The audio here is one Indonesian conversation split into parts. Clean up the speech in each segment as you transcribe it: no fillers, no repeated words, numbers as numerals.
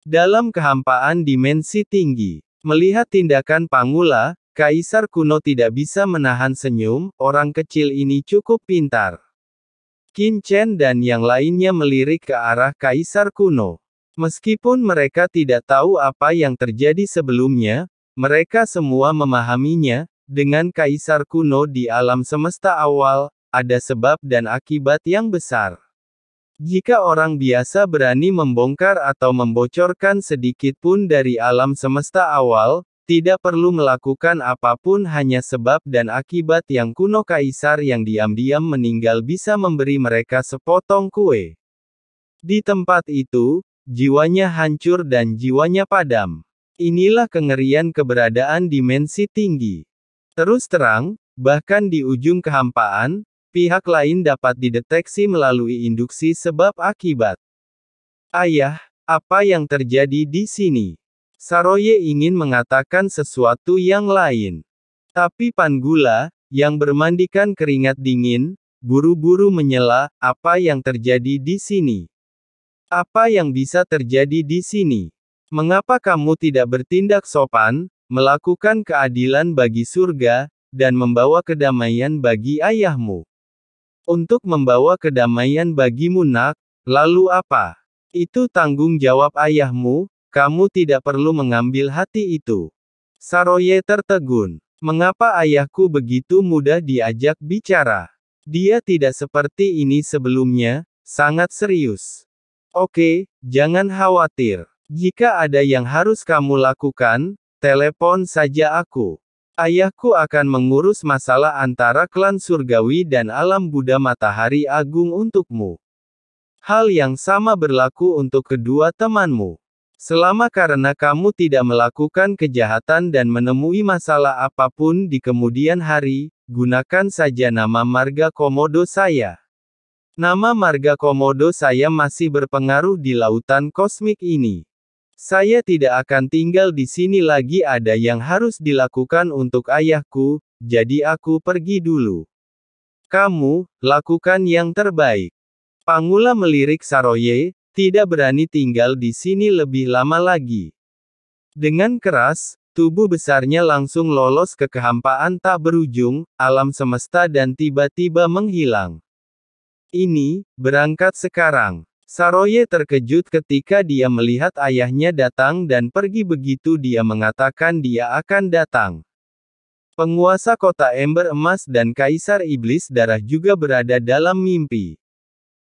Dalam kehampaan dimensi tinggi, melihat tindakan Pangula, Kaisar kuno tidak bisa menahan senyum. Orang kecil ini cukup pintar. Qin Chen dan yang lainnya melirik ke arah Kaisar kuno. Meskipun mereka tidak tahu apa yang terjadi sebelumnya, mereka semua memahaminya. Dengan Kaisar kuno di alam semesta awal, ada sebab dan akibat yang besar. Jika orang biasa berani membongkar atau membocorkan sedikit pun dari alam semesta awal, tidak perlu melakukan apapun, hanya sebab dan akibat yang kuno. Kaisar yang diam-diam meninggal bisa memberi mereka sepotong kue. Di tempat itu, jiwanya hancur dan jiwanya padam. Inilah kengerian keberadaan dimensi tinggi. Terus terang, bahkan di ujung kehampaan, pihak lain dapat dideteksi melalui induksi sebab akibat. Ayah, apa yang terjadi di sini? Saroye ingin mengatakan sesuatu yang lain. Tapi Panggula, yang bermandikan keringat dingin, buru-buru menyela, apa yang terjadi di sini? Apa yang bisa terjadi di sini? Mengapa kamu tidak bertindak sopan, melakukan keadilan bagi surga, dan membawa kedamaian bagi ayahmu? Untuk membawa kedamaian bagimu nak, lalu apa? Itu tanggung jawab ayahmu, kamu tidak perlu mengambil hati itu. Saroye tertegun. Mengapa ayahku begitu mudah diajak bicara? Dia tidak seperti ini sebelumnya, sangat serius. Oke, jangan khawatir. Jika ada yang harus kamu lakukan, telepon saja aku. Ayahku akan mengurus masalah antara klan surgawi dan alam Buddha Matahari Agung untukmu. Hal yang sama berlaku untuk kedua temanmu. Selama karena kamu tidak melakukan kejahatan dan menemui masalah apapun di kemudian hari, gunakan saja nama marga Komodo saya. Nama marga Komodo saya masih berpengaruh di lautan kosmik ini. Saya tidak akan tinggal di sini lagi. Ada yang harus dilakukan untuk ayahku, jadi aku pergi dulu. Kamu, lakukan yang terbaik. Pangula melirik Saroye, tidak berani tinggal di sini lebih lama lagi. Dengan keras, tubuh besarnya langsung lolos ke kehampaan tak berujung, alam semesta dan tiba-tiba menghilang. Ini, berangkat sekarang. Saroye terkejut ketika dia melihat ayahnya datang dan pergi. Begitu dia mengatakan dia akan datang. Penguasa kota ember emas dan Kaisar Iblis Darah juga berada dalam mimpi.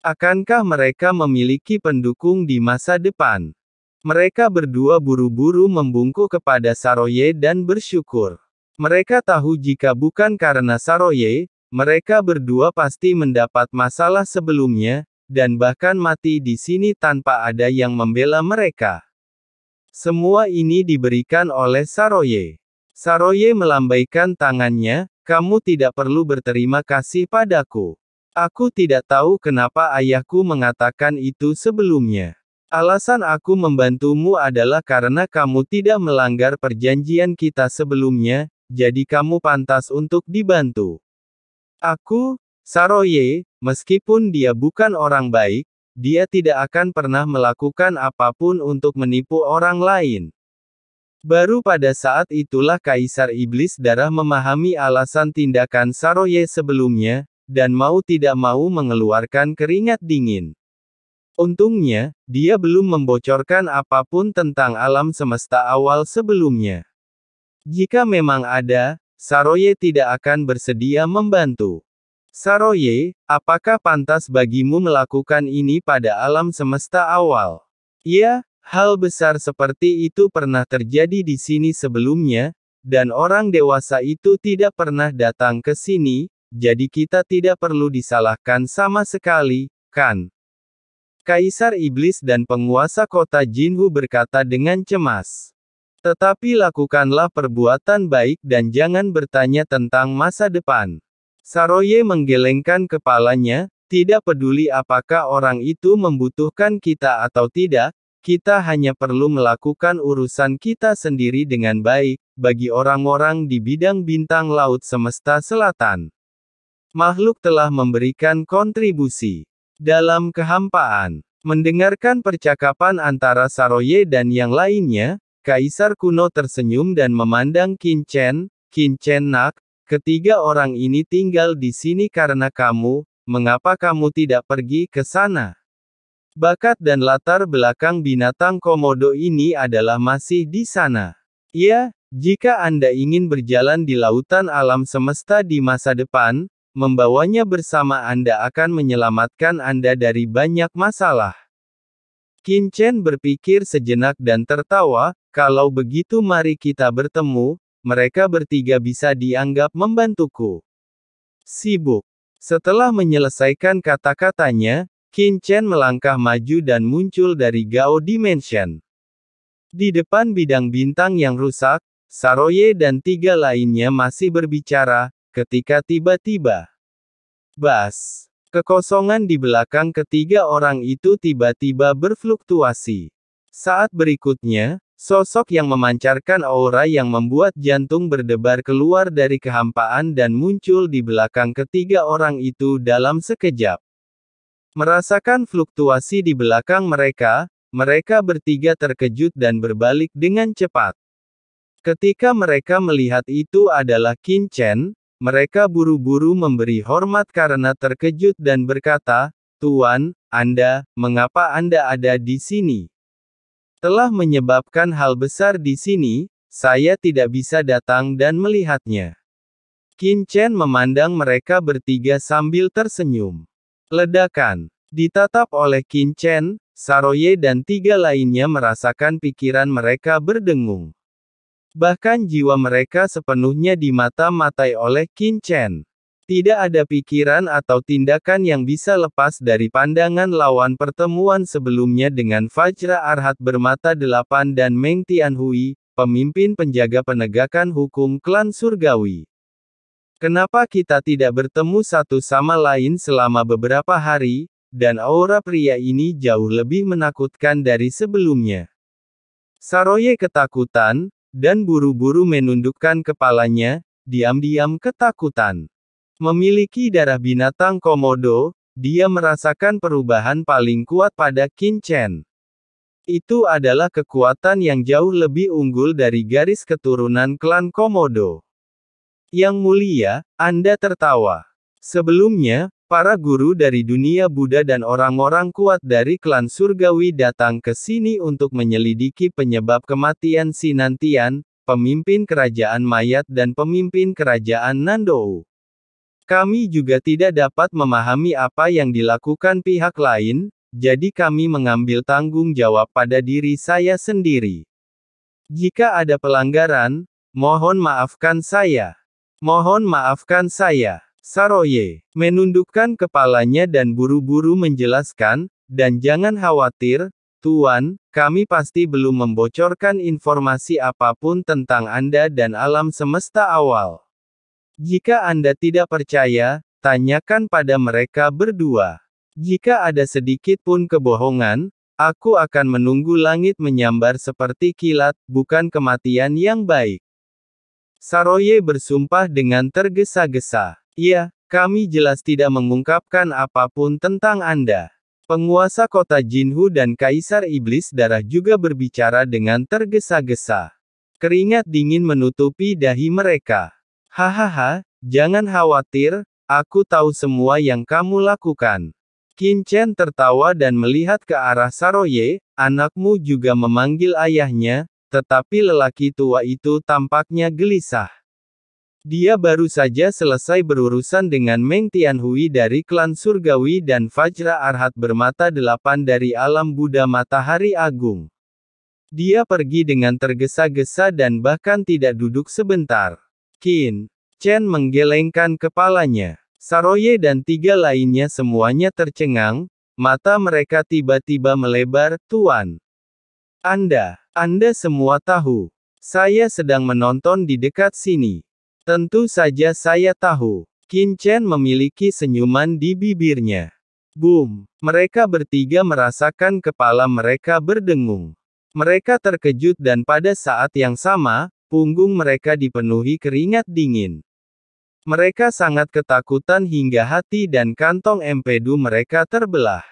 Akankah mereka memiliki pendukung di masa depan? Mereka berdua buru-buru membungkuk kepada Saroye dan bersyukur. Mereka tahu jika bukan karena Saroye, mereka berdua pasti mendapat masalah sebelumnya, dan bahkan mati di sini tanpa ada yang membela mereka. Semua ini diberikan oleh Saroye. Saroye melambaikan tangannya, kamu tidak perlu berterima kasih padaku. Aku tidak tahu kenapa ayahku mengatakan itu sebelumnya. Alasan aku membantumu adalah karena kamu tidak melanggar perjanjian kita sebelumnya, jadi kamu pantas untuk dibantu. Aku, Saroye, meskipun dia bukan orang baik, dia tidak akan pernah melakukan apapun untuk menipu orang lain. Baru pada saat itulah Kaisar Iblis Darah memahami alasan tindakan Saroye sebelumnya, dan mau tidak mau mengeluarkan keringat dingin. Untungnya, dia belum membocorkan apapun tentang alam semesta awal sebelumnya. Jika memang ada, Saroye tidak akan bersedia membantu. Saroye, apakah pantas bagimu melakukan ini pada alam semesta awal? Ya, hal besar seperti itu pernah terjadi di sini sebelumnya, dan orang dewasa itu tidak pernah datang ke sini. Jadi kita tidak perlu disalahkan sama sekali, kan? Kaisar Iblis dan penguasa kota Jinhu berkata dengan cemas. Tetapi lakukanlah perbuatan baik dan jangan bertanya tentang masa depan. Saroye menggelengkan kepalanya, tidak peduli apakah orang itu membutuhkan kita atau tidak, kita hanya perlu melakukan urusan kita sendiri dengan baik, bagi orang-orang di bidang bintang laut semesta selatan. Makhluk telah memberikan kontribusi dalam kehampaan. Mendengarkan percakapan antara Saroye dan yang lainnya, Kaisar kuno tersenyum dan memandang Qin Chen. Qin Chen nak, ketiga orang ini tinggal di sini karena kamu, mengapa kamu tidak pergi ke sana? Bakat dan latar belakang binatang komodo ini adalah masih di sana. Ya, jika Anda ingin berjalan di lautan alam semesta di masa depan, membawanya bersama Anda akan menyelamatkan Anda dari banyak masalah. Qin Chen berpikir sejenak dan tertawa, kalau begitu mari kita bertemu, mereka bertiga bisa dianggap membantuku. Sibuk. Setelah menyelesaikan kata-katanya, Qin Chen melangkah maju dan muncul dari Gao Dimension. Di depan bidang bintang yang rusak, Saroye dan tiga lainnya masih berbicara, ketika tiba-tiba, bas. Kekosongan di belakang ketiga orang itu tiba-tiba berfluktuasi. Saat berikutnya, sosok yang memancarkan aura yang membuat jantung berdebar keluar dari kehampaan dan muncul di belakang ketiga orang itu dalam sekejap. Merasakan fluktuasi di belakang mereka, mereka bertiga terkejut dan berbalik dengan cepat. Ketika mereka melihat itu adalah Qin Chen, mereka buru-buru memberi hormat karena terkejut dan berkata, "Tuan, mengapa Anda ada di sini? Telah menyebabkan hal besar di sini, saya tidak bisa datang dan melihatnya." Qin Chen memandang mereka bertiga sambil tersenyum. Ledakan. Ditatap oleh Qin Chen, Saroye dan tiga lainnya merasakan pikiran mereka berdengung. Bahkan jiwa mereka sepenuhnya dimata-matai oleh Qin Chen. Tidak ada pikiran atau tindakan yang bisa lepas dari pandangan lawan pertemuan sebelumnya dengan Fajra Arhat bermata delapan dan Meng Tianhui, pemimpin penjaga penegakan hukum klan surgawi. Kenapa kita tidak bertemu satu sama lain selama beberapa hari, dan aura pria ini jauh lebih menakutkan dari sebelumnya. Saroye ketakutan, dan buru-buru menundukkan kepalanya, diam-diam ketakutan. Memiliki darah binatang komodo, dia merasakan perubahan paling kuat pada Qin Chen. Itu adalah kekuatan yang jauh lebih unggul dari garis keturunan klan komodo. Yang mulia, Anda tertawa. Sebelumnya, para guru dari dunia Buddha dan orang-orang kuat dari klan surgawi datang ke sini untuk menyelidiki penyebab kematian Sinantian, pemimpin kerajaan mayat dan pemimpin kerajaan Nandou. Kami juga tidak dapat memahami apa yang dilakukan pihak lain, jadi kami mengambil tanggung jawab pada diri saya sendiri. Jika ada pelanggaran, mohon maafkan saya. Mohon maafkan saya. Saroye menundukkan kepalanya dan buru-buru menjelaskan, dan jangan khawatir, Tuan, kami pasti belum membocorkan informasi apapun tentang Anda dan alam semesta awal. Jika Anda tidak percaya, tanyakan pada mereka berdua. Jika ada sedikit pun kebohongan, aku akan menunggu langit menyambar seperti kilat, bukan kematian yang baik. Saroye bersumpah dengan tergesa-gesa. Ya, kami jelas tidak mengungkapkan apapun tentang Anda. Penguasa kota Jinhu dan Kaisar Iblis Darah juga berbicara dengan tergesa-gesa. Keringat dingin menutupi dahi mereka. Hahaha, jangan khawatir, aku tahu semua yang kamu lakukan. Qin Chen tertawa dan melihat ke arah Saroye, anakmu juga memanggil ayahnya, tetapi lelaki tua itu tampaknya gelisah. Dia baru saja selesai berurusan dengan Meng Tianhui dari klan surgawi dan Fajra Arhat bermata delapan dari alam Buddha Matahari Agung. Dia pergi dengan tergesa-gesa dan bahkan tidak duduk sebentar. Qin Chen menggelengkan kepalanya. Saroye dan tiga lainnya semuanya tercengang, mata mereka tiba-tiba melebar, Tuan. Anda semua tahu. Saya sedang menonton di dekat sini. Tentu saja saya tahu. Qin Chen memiliki senyuman di bibirnya. Boom! Mereka bertiga merasakan kepala mereka berdengung. Mereka terkejut dan pada saat yang sama, punggung mereka dipenuhi keringat dingin. Mereka sangat ketakutan hingga hati dan kantong empedu mereka terbelah.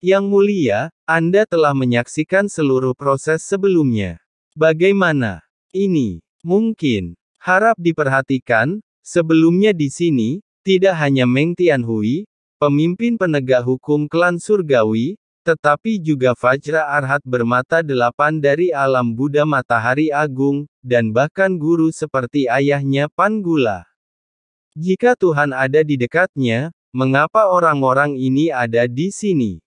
Yang mulia, Anda telah menyaksikan seluruh proses sebelumnya. Bagaimana? Ini mungkin harap diperhatikan. Sebelumnya di sini, tidak hanya Meng Tianhui, pemimpin penegak hukum klan surgawi, tetapi juga Vajra Arhat bermata delapan dari alam Buddha Matahari Agung, dan bahkan guru seperti ayahnya Panggula. Jika Tuhan ada di dekatnya, mengapa orang-orang ini ada di sini?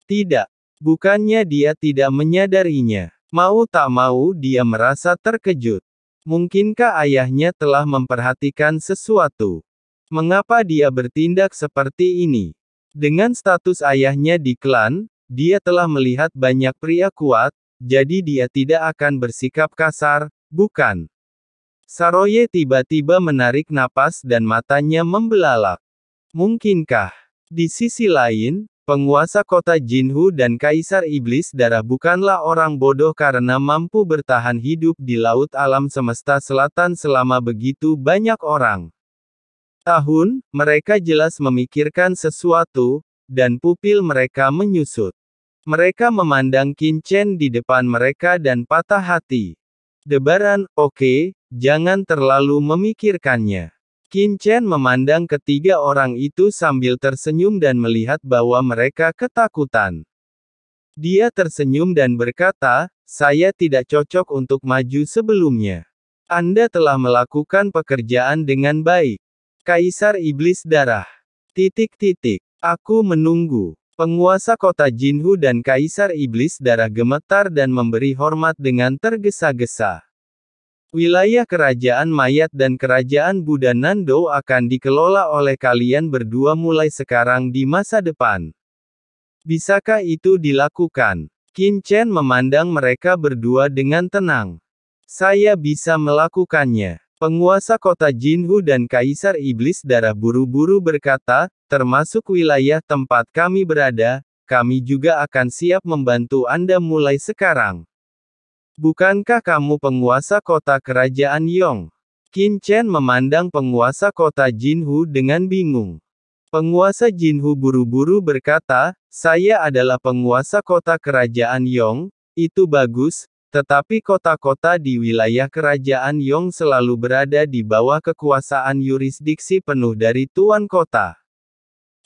Tidak. Bukannya dia tidak menyadarinya. Mau tak mau dia merasa terkejut. Mungkinkah ayahnya telah memperhatikan sesuatu? Mengapa dia bertindak seperti ini? Dengan status ayahnya di klan, dia telah melihat banyak pria kuat, jadi dia tidak akan bersikap kasar, bukan? Saroye tiba-tiba menarik napas dan matanya membelalak. Mungkinkah? Di sisi lain, penguasa kota Jinhu dan Kaisar Iblis Darah bukanlah orang bodoh karena mampu bertahan hidup di laut alam semesta selatan selama begitu banyak orang. Mereka jelas memikirkan sesuatu, dan pupil mereka menyusut. Mereka memandang Qin Chen di depan mereka dan patah hati. Debaran, oke, jangan terlalu memikirkannya. Qin Chen memandang ketiga orang itu sambil tersenyum dan melihat bahwa mereka ketakutan. Dia tersenyum dan berkata, saya tidak cocok untuk maju sebelumnya. Anda telah melakukan pekerjaan dengan baik. Kaisar Iblis Darah. Aku menunggu. Penguasa kota Jinhu dan Kaisar Iblis Darah gemetar dan memberi hormat dengan tergesa-gesa. Wilayah kerajaan mayat dan kerajaan Buddha Nando akan dikelola oleh kalian berdua mulai sekarang di masa depan. Bisakah itu dilakukan? Qin Chen memandang mereka berdua dengan tenang. Saya bisa melakukannya. Penguasa kota Jinhu dan Kaisar Iblis Darah buru-buru berkata, termasuk wilayah tempat kami berada, kami juga akan siap membantu Anda mulai sekarang. Bukankah kamu penguasa kota kerajaan Yong? Qin Chen memandang penguasa kota Jinhu dengan bingung. Penguasa Jinhu buru-buru berkata, saya adalah penguasa kota kerajaan Yong, itu bagus, tetapi kota-kota di wilayah kerajaan Yong selalu berada di bawah kekuasaan yurisdiksi penuh dari tuan kota.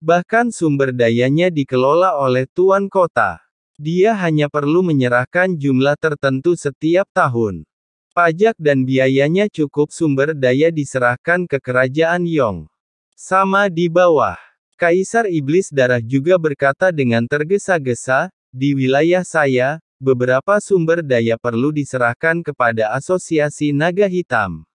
Bahkan sumber dayanya dikelola oleh tuan kota. Dia hanya perlu menyerahkan jumlah tertentu setiap tahun. Pajak dan biayanya cukup, sumber daya diserahkan ke kerajaan Yong. Sama di bawah. Kaisar Iblis Darah juga berkata dengan tergesa-gesa, di wilayah saya, beberapa sumber daya perlu diserahkan kepada Asosiasi Naga Hitam.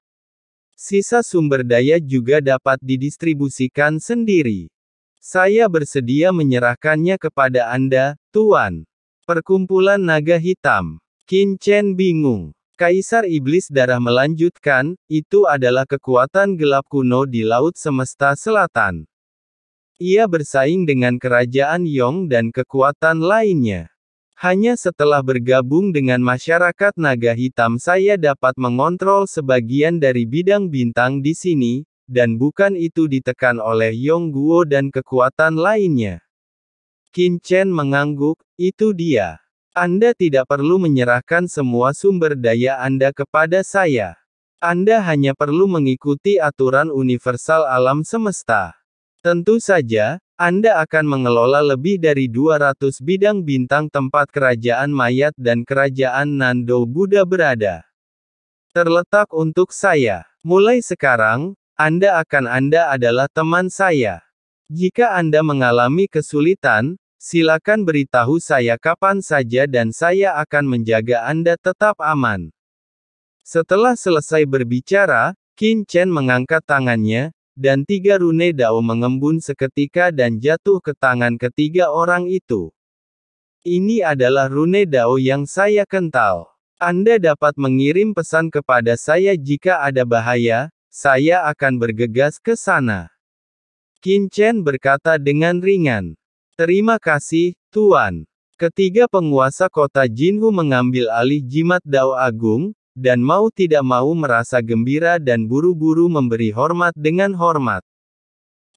Sisa sumber daya juga dapat didistribusikan sendiri. Saya bersedia menyerahkannya kepada Anda, Tuan. Perkumpulan Naga Hitam. Qin Chen bingung. Kaisar Iblis Darah melanjutkan, itu adalah kekuatan gelap kuno di Laut Semesta Selatan. Ia bersaing dengan kerajaan Yong dan kekuatan lainnya. Hanya setelah bergabung dengan masyarakat Naga Hitam saya dapat mengontrol sebagian dari bidang bintang di sini, dan bukan itu ditekan oleh Yong Guo dan kekuatan lainnya. Qin Chen mengangguk, itu dia. Anda tidak perlu menyerahkan semua sumber daya Anda kepada saya. Anda hanya perlu mengikuti aturan universal alam semesta. Tentu saja, Anda akan mengelola lebih dari 200 bidang bintang tempat kerajaan mayat dan kerajaan Nando Buddha berada. Terletak untuk saya. Mulai sekarang, Anda adalah teman saya. Jika Anda mengalami kesulitan, silakan beritahu saya kapan saja dan saya akan menjaga Anda tetap aman. Setelah selesai berbicara, Qin Chen mengangkat tangannya, dan 3 rune dao mengembun seketika dan jatuh ke tangan ketiga orang itu. Ini adalah rune dao yang saya kental. Anda dapat mengirim pesan kepada saya jika ada bahaya, saya akan bergegas ke sana. Qin Chen berkata dengan ringan. Terima kasih, Tuan. Ketiga penguasa kota Jinhu mengambil alih jimat Dao Agung, dan mau tidak mau merasa gembira dan buru-buru memberi hormat dengan hormat.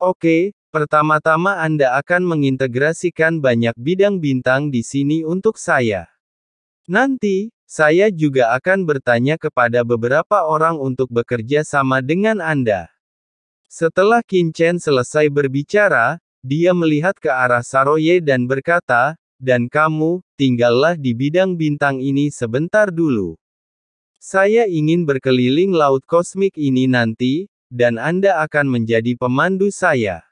Oke, Pertama-tama Anda akan mengintegrasikan banyak bidang bintang di sini untuk saya. Nanti, saya juga akan bertanya kepada beberapa orang untuk bekerja sama dengan Anda. Setelah Qin Chen selesai berbicara, dia melihat ke arah Saroye dan berkata, dan kamu, tinggallah di bidang bintang ini sebentar dulu. Saya ingin berkeliling laut kosmik ini nanti, dan Anda akan menjadi pemandu saya.